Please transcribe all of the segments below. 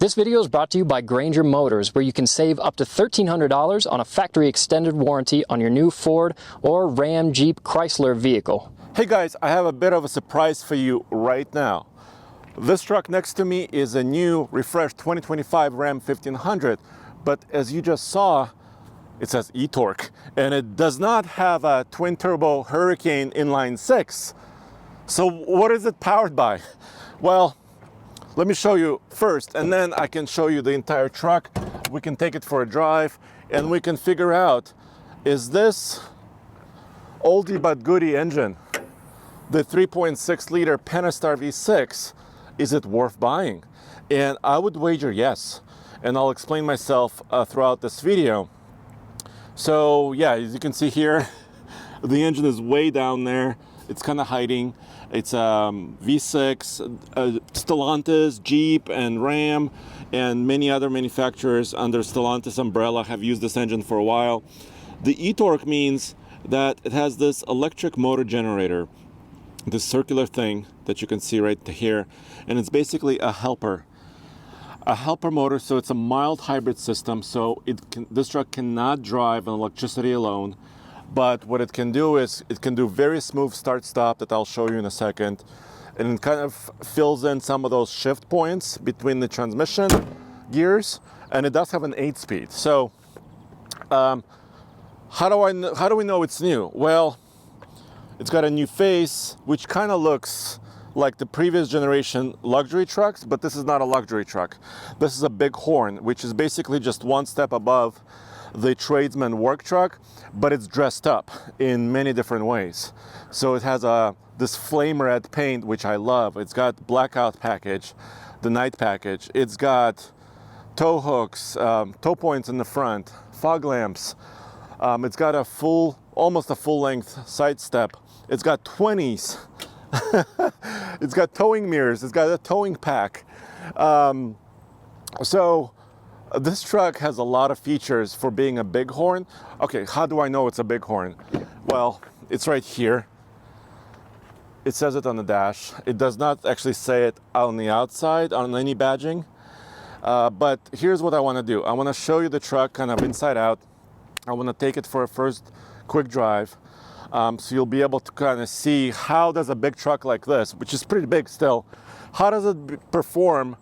This video is brought to you by Granger Motors, where you can save up to $1,300 on a factory extended warranty on your new Ford or Ram, Jeep, Chrysler vehicle. Hey guys, I have a bit of a surprise for you right now. This truck next to me is a new, refreshed 2025 Ram 1500, but as you just saw, it says e-torque, and it does not have a twin-turbo Hurricane inline 6. So what is it powered by? Well, let me show you first, and then I can show you the entire truck. We can take it for a drive, and we can figure out, is this oldie but goodie engine, the 3.6 liter Pentastar V6, is it worth buying? And I would wager yes, and I'll explain myself throughout this video. So yeah, as you can see here, the engine is way down there. It's kind of hiding. It's V6, Stellantis, Jeep, and Ram, and many other manufacturers under Stellantis umbrella have used this engine for a while. The e-torque means that it has this electric motor generator, this circular thing that you can see right here, and it's basically a helper motor. So it's a mild hybrid system, so this truck cannot drive on electricity alone. But what it can do is it can do very smooth start-stop that I'll show you in a second. And it kind of fills in some of those shift points between the transmission gears. And it does have an 8-speed. So how do we know it's new? Well, it's got a new face, which kind of looks like the previous generation luxury trucks, but this is not a luxury truck. This is a big horn, which is basically just one step above the tradesman work truck, but it's dressed up in many different ways. So it has this flame red paint, which I love. It's got blackout package, the night package. It's got tow hooks, tow points in the front, fog lamps. It's got almost a full length side step. It's got 20s. It's got towing mirrors. It's got a towing pack. So this truck has a lot of features for being a bighorn. Okay, how do I know it's a bighorn? Well, it's right here. It says it on the dash. It does not actually say it on the outside on any badging. But here's what I want to do. I want to show you the truck kind of inside out. I want to take it for a first quick drive. So you'll be able to kind of see how does a big truck like this, which is pretty big still, how does it perform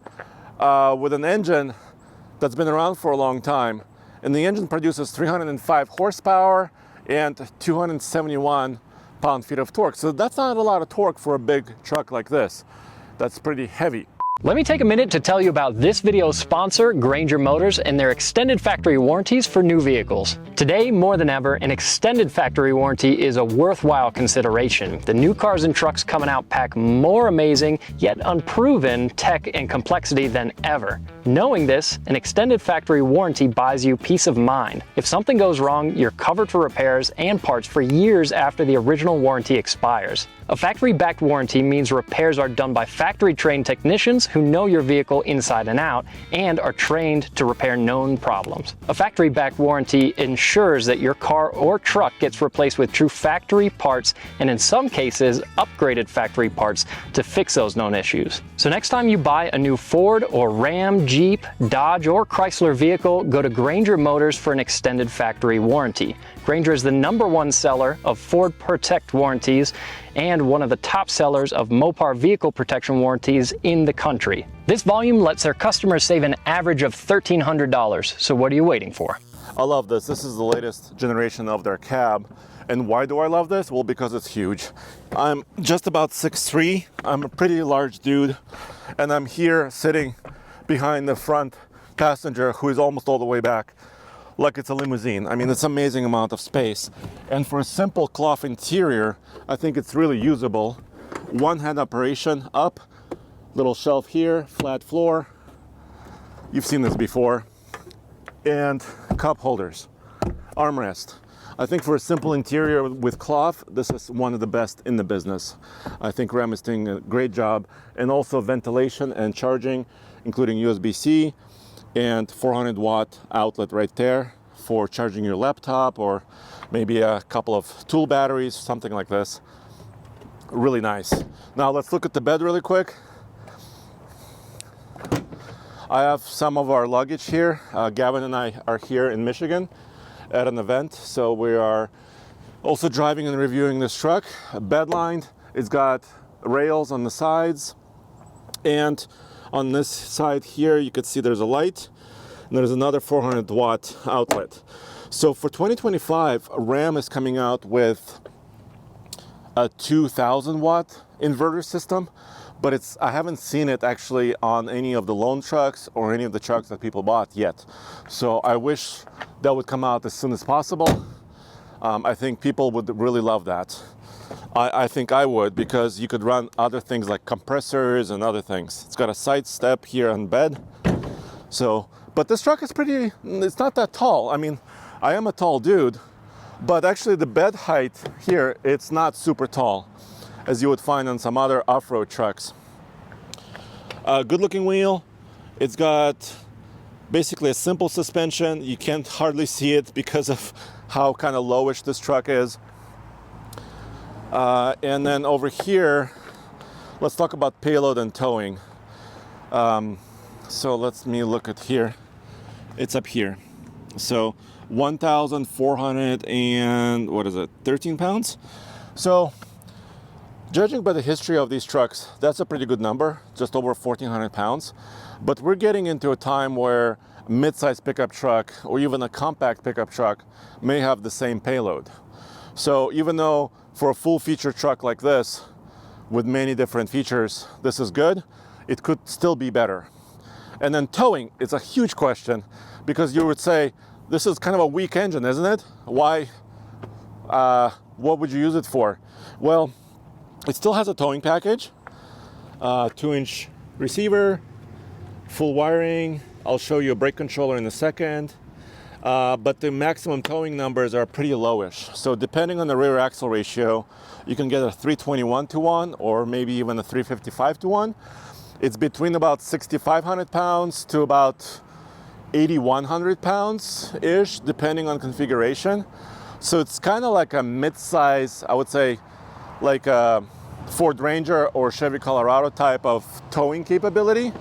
with an engine that's been around for a long time. And the engine produces 305 horsepower and 271 pound-feet of torque. So that's not a lot of torque for a big truck like this. That's pretty heavy. Let me take a minute to tell you about this video's sponsor, Granger Motors, and their extended factory warranties for new vehicles. Today, more than ever, an extended factory warranty is a worthwhile consideration. The new cars and trucks coming out pack more amazing, yet unproven tech and complexity than ever. Knowing this, an extended factory warranty buys you peace of mind. If something goes wrong, you're covered for repairs and parts for years after the original warranty expires. A factory-backed warranty means repairs are done by factory-trained technicians who know your vehicle inside and out and are trained to repair known problems. A factory-backed warranty ensures that your car or truck gets replaced with true factory parts and in some cases upgraded factory parts to fix those known issues. So next time you buy a new Ford or Ram, Jeep, Dodge or Chrysler vehicle, go to Granger Motors for an extended factory warranty. Granger is the #1 seller of Ford Protect warranties and one of the top sellers of Mopar vehicle protection warranties in the country. This volume lets their customers save an average of $1,300, so what are you waiting for? I love this. This is the latest generation of their cab. And why do I love this? Well, because it's huge. I'm just about 6'3". I'm a pretty large dude, and I'm here sitting behind the front passenger who is almost all the way back, like it's a limousine. I mean, it's an amazing amount of space. And for a simple cloth interior, I think it's really usable. One-hand operation up, little shelf here, flat floor. You've seen this before. And cup holders, armrest. I think for a simple interior with cloth, this is one of the best in the business. I think Ram is doing a great job. And also ventilation and charging, including USB-C. And 400-watt outlet right there for charging your laptop or maybe a couple of tool batteries, something like this. Really nice. Now let's look at the bed really quick. I have some of our luggage here. Gavin and I are here in Michigan at an event, so we are also driving and reviewing this truck. Bedlined, it's got rails on the sides, and on this side here you can see there's a light, and there's another 400 watt outlet. So for 2025, Ram is coming out with a 2000 watt inverter system, but I haven't seen it actually on any of the loan trucks or any of the trucks that people bought yet. So I wish that would come out as soon as possible. I think people would really love that. I think I would, because you could run other things like compressors and other things. It's got a side step here on bed. So, but this truck is it's not that tall. I mean, I am a tall dude, but actually the bed height here, it's not super tall, as you would find on some other off-road trucks. Good looking wheel. It's got basically a simple suspension. You can't hardly see it because of how kind of lowish this truck is. And then over here, let's talk about payload and towing. So let me look at here. It's up here. So 1,400 and what is it, 13 pounds? So judging by the history of these trucks, that's a pretty good number, just over 1,400 pounds. But we're getting into a time where a mid-size pickup truck or even a compact pickup truck may have the same payload. So even though for a full feature truck like this, with many different features, this is good, it could still be better. And then towing is a huge question, because you would say, this is kind of a weak engine, isn't it? Why? What would you use it for? Well, it still has a towing package, 2-inch receiver, full wiring. I'll show you a brake controller in a second. But the maximum towing numbers are pretty lowish. So depending on the rear axle ratio, you can get a 321-to-1 or maybe even a 355-to-1. It's between about 6,500 pounds to about 8,100 pounds-ish, depending on configuration. So it's kind of like a mid-size, I would say, like a Ford Ranger or Chevy Colorado type of towing capability.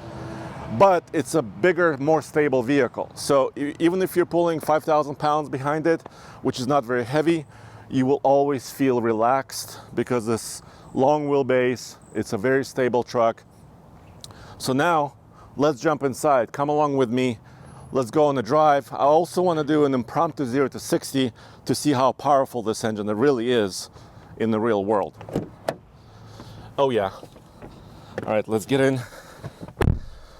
But it's a bigger, more stable vehicle. So even if you're pulling 5,000 pounds behind it, which is not very heavy, you will always feel relaxed because this long wheelbase, it's a very stable truck. So now let's jump inside. Come along with me. Let's go on a drive. I also want to do an impromptu 0 to 60 to see how powerful this engine really is in the real world. Oh yeah. All right, let's get in.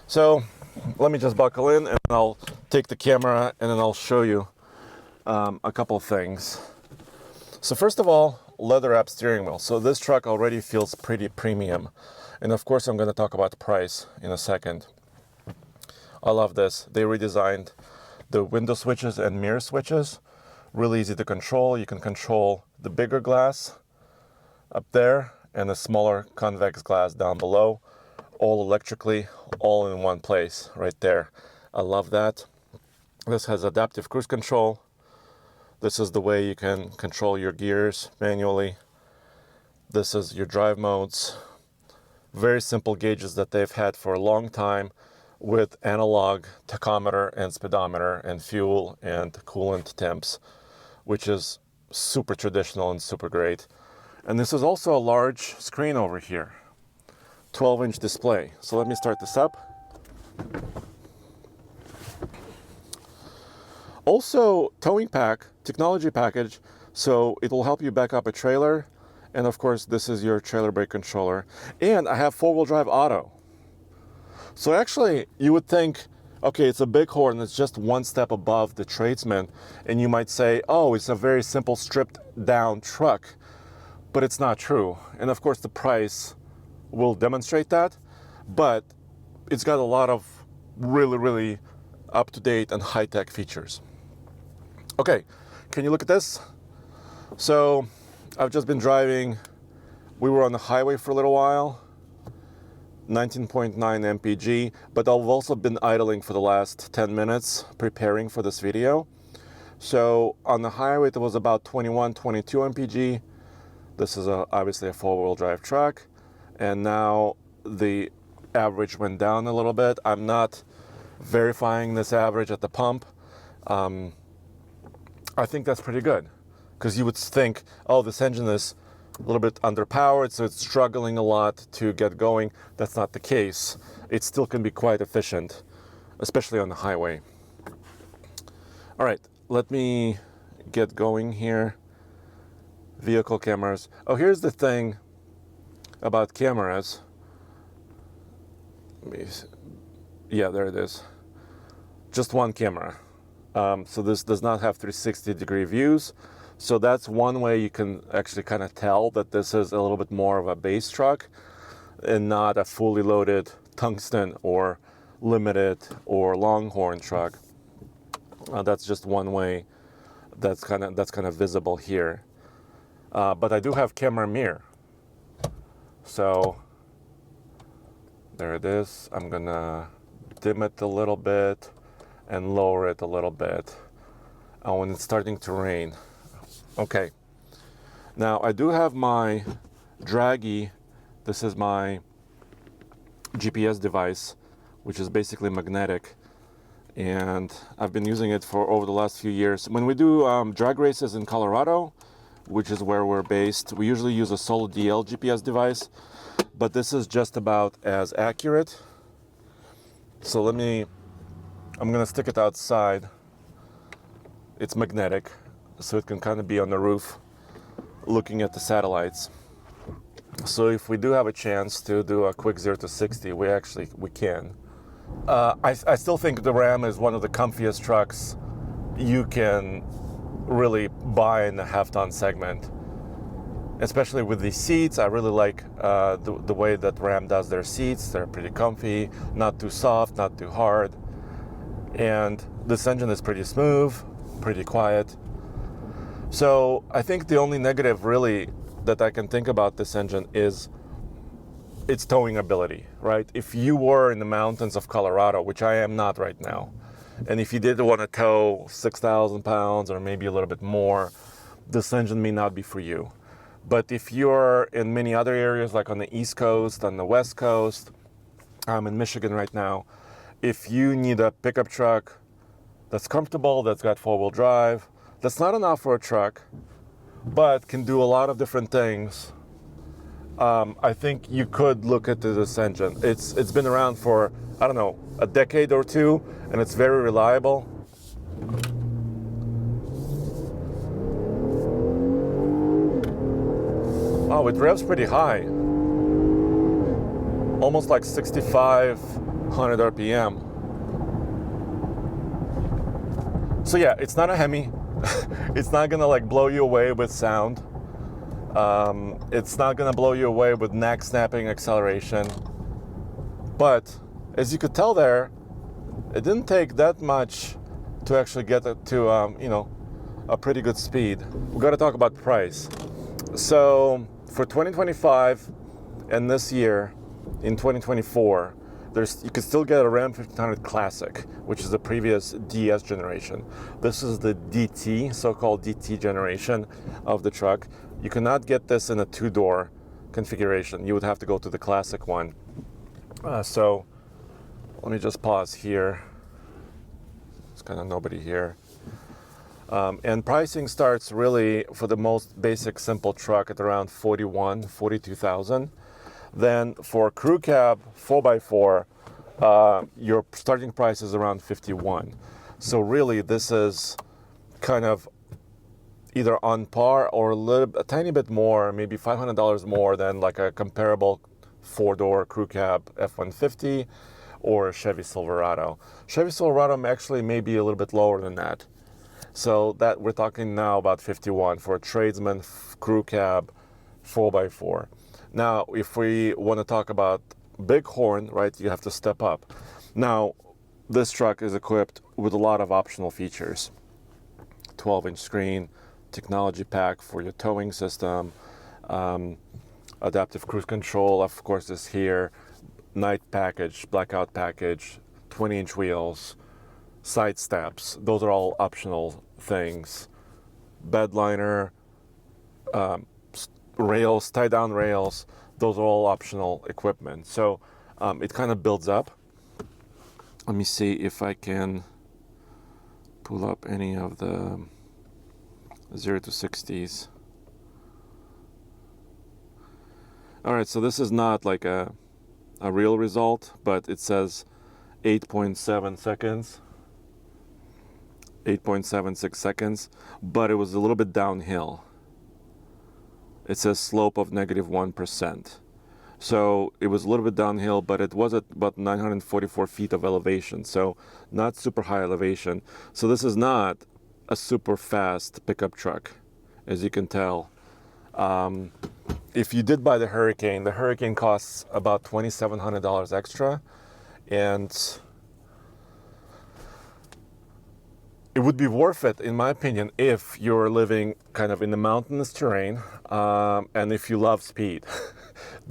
So let me just buckle in and I'll take the camera and then I'll show you a couple of things. So first of all, leather wrap steering wheel. So this truck already feels pretty premium. And of course I'm going to talk about the price in a second. I love this. They redesigned the window switches and mirror switches. Really easy to control. You can control the bigger glass up there and the smaller convex glass down below. All electrically, all in one place right there. I love that. This has adaptive cruise control. This is the way you can control your gears manually. This is your drive modes. Very simple gauges that they've had for a long time, with analog tachometer and speedometer and fuel and coolant temps, which is super traditional and super great. And this is also a large screen over here. 12-inch display. So let me start this up. Also, towing pack, technology package, so it will help you back up a trailer. And of course, this is your trailer brake controller. And I have 4-wheel drive auto. So actually, you would think, okay, it's a Bighorn, it's just one step above the Tradesman. And you might say, oh, it's a very simple stripped down truck. But it's not true. And of course, the price will demonstrate that. But it's got a lot of really up-to-date and high-tech features. Okay, can you look at this? So I've just been driving. We were on the highway for a little while. 19.9 mpg, but I've also been idling for the last 10 minutes preparing for this video. So on the highway it was about 21, 22 mpg. This is obviously a 4-wheel drive truck, and now the average went down a little bit. I'm not verifying this average at the pump, I think that's pretty good. Because you would think, oh, this engine is a little bit underpowered, so it's struggling a lot to get going. That's not the case. It still can be quite efficient, especially on the highway. All right, let me get going here. Vehicle cameras. Oh, here's the thing about cameras. Yeah, there it is. Just one camera. So this does not have 360-degree views. So that's one way you can actually kind of tell that this is a little bit more of a base truck and not a fully loaded tungsten or limited or longhorn truck. That's just one way that's kind of visible here. But I do have camera mirror. So there it is. I'm gonna dim it a little bit and lower it a little bit when it's starting to rain. Okay. Now I do have my Draggy. This is my GPS device, which is basically magnetic. And I've been using it for over the last few years. When we do drag races in Colorado, which is where we're based, we usually use a Solo DL GPS device, but this is just about as accurate. So I'm gonna stick it outside. It's magnetic, so it can kind of be on the roof looking at the satellites. So if we do have a chance to do a quick 0 to 60, we can. I still think the Ram is one of the comfiest trucks you can really buy in the half-ton segment, especially with the seats. I really like the way that Ram does their seats. They're pretty comfy, not too soft, not too hard, and this engine is pretty smooth, pretty quiet. So I think the only negative really that I can think about this engine is its towing ability, right? If you were in the mountains of Colorado, which I am not right now, and if you did want to tow 6,000 pounds or maybe a little bit more, this engine may not be for you. But if you're in many other areas, like on the East Coast, on the West Coast, I'm in Michigan right now, if you need a pickup truck that's comfortable, that's got four-wheel drive, that's not an off-road truck, but can do a lot of different things, I think you could look at this engine. It's been around for, I don't know, a decade or two, and it's very reliable. Wow, it revs pretty high. Almost like 6,500 RPM. So yeah, it's not a Hemi. It's not gonna like blow you away with sound. It's not gonna blow you away with neck snapping acceleration. But as you could tell there, it didn't take that much to actually get it to a pretty good speed. We got to talk about price. So for 2025 and this year in 2024, you can still get a Ram 1500 Classic, which is the previous DS generation. This is the DT, so-called DT generation of the truck. You cannot get this in a two-door configuration. You would have to go to the Classic one. So let me just pause here. There's kind of nobody here. And pricing starts really for the most basic simple truck at around 42,000. Then for crew cab 4x4, your starting price is around 51. So really this is kind of either on par or a tiny bit more, maybe $500 more than like a comparable four-door crew cab F-150 or Chevy Silverado. Chevy Silverado actually may be a little bit lower than that. So that we're talking now about 51 for a tradesman crew cab 4x4. Now, if we want to talk about Bighorn, right, you have to step up. Now, this truck is equipped with a lot of optional features. 12-inch screen, technology pack for your towing system, adaptive cruise control, of course, is here, night package, blackout package, 20-inch wheels, side steps. Those are all optional things. Bed liner, rails, tie-down rails, those are all optional equipment. So it kind of builds up. Let me see if I can pull up any of the 0 to 60s. All right, so this is not like a real result, but it says 8.7 seconds, 8.76 seconds, but it was a little bit downhill. It says slope of -1%. So it was a little bit downhill, but it was at about 944 feet of elevation, so not super high elevation. So this is not a super fast pickup truck, as you can tell. If you did buy the Hurricane costs about $2,700 extra, and it would be worth it, in my opinion, if you're living kind of in the mountainous terrain, and if you love speed.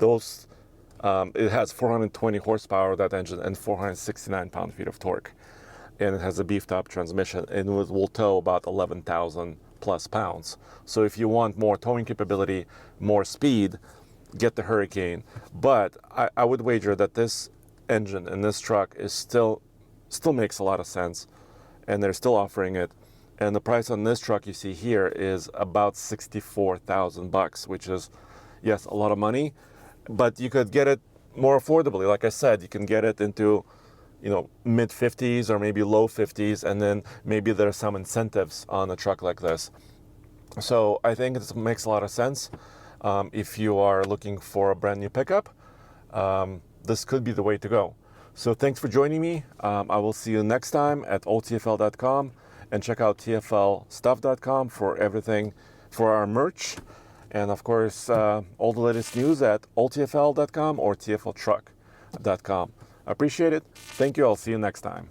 It has 420 horsepower, that engine, and 469 pound-feet of torque. And it has a beefed-up transmission, and it will tow about 11,000 plus pounds. So if you want more towing capability, more speed, get the Hurricane. But I would wager that this engine and this truck is still makes a lot of sense, and they're still offering it. And the price on this truck you see here is about $64,000, which is, yes, a lot of money, but you could get it more affordably. Like I said, you can get it into, mid 50s or maybe low 50s, and then maybe there's some incentives on a truck like this. So I think it makes a lot of sense. If you are looking for a brand new pickup, this could be the way to go. So thanks for joining me. I will see you next time at oldtfl.com, and check out tflstuff.com for everything for our merch. And of course, all the latest news at oldtfl.com or tfltruck.com. I appreciate it. Thank you. I'll see you next time.